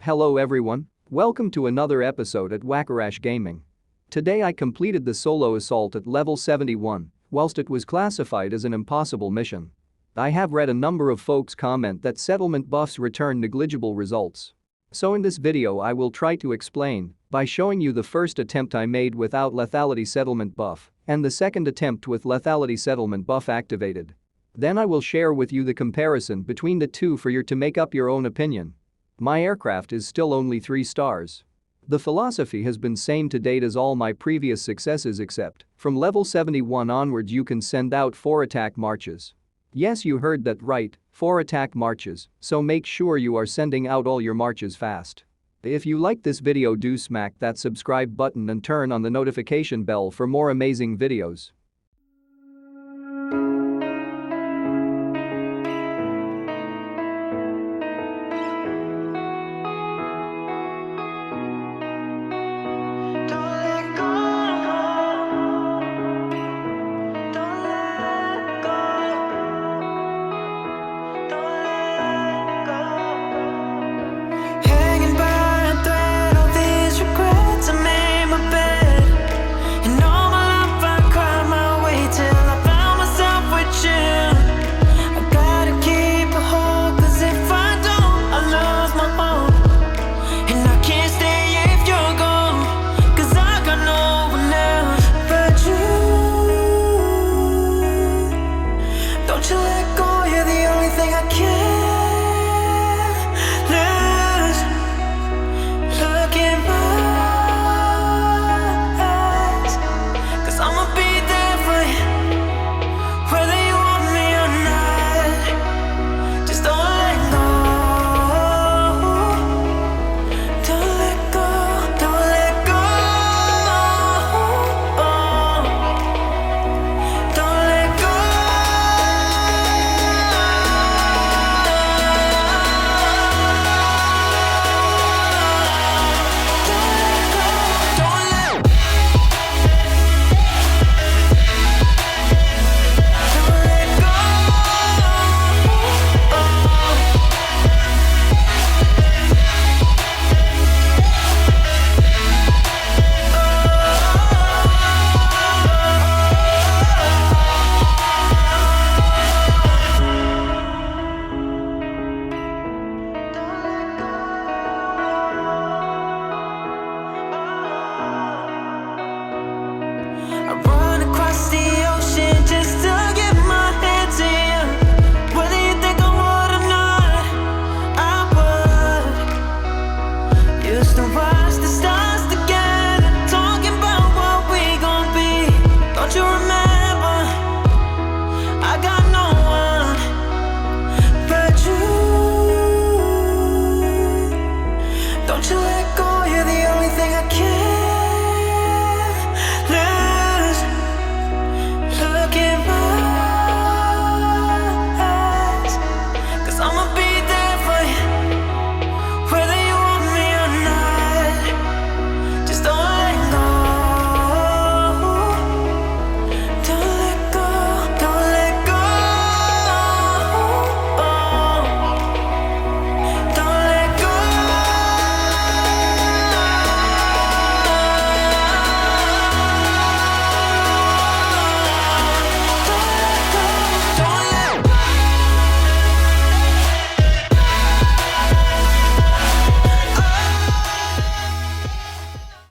Hello everyone, welcome to another episode at Wackerash Gaming. Today I completed the solo assault at level 71, whilst it was classified as an impossible mission. I have read a number of folks comment that settlement buffs return negligible results. So in this video I will try to explain by showing you the first attempt I made without lethality settlement buff and the second attempt with lethality settlement buff activated. Then I will share with you the comparison between the two for you to make up your own opinion. My aircraft is still only 3 stars. The philosophy has been same to date as all my previous successes except, from level 71 onwards you can send out 4 attack marches. Yes, you heard that right, 4 attack marches, so make sure you are sending out all your marches fast. If you like this video, do smack that subscribe button and turn on the notification bell for more amazing videos.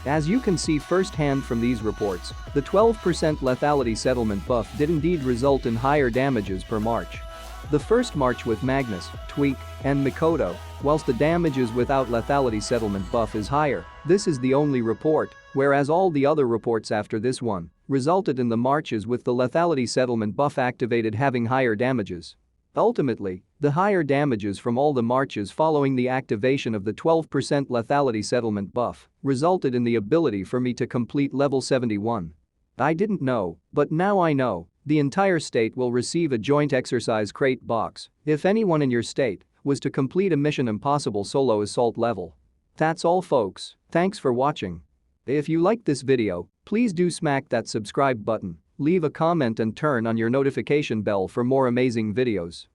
As you can see firsthand from these reports, the 12% lethality settlement buff did indeed result in higher damages per march. The first march with Magnus, Tweak, and Mikoto, whilst the damages without lethality settlement buff is higher, this is the only report, whereas all the other reports after this one resulted in the marches with the lethality settlement buff activated having higher damages. Ultimately, the higher damages from all the marches following the activation of the 12% lethality settlement buff resulted in the ability for me to complete level 71. I didn't know, but now I know. The entire state will receive a joint exercise crate box if anyone in your state was to complete a Mission Impossible solo assault level. That's all folks, thanks for watching. If you liked this video, please do smack that subscribe button, leave a comment and turn on your notification bell for more amazing videos.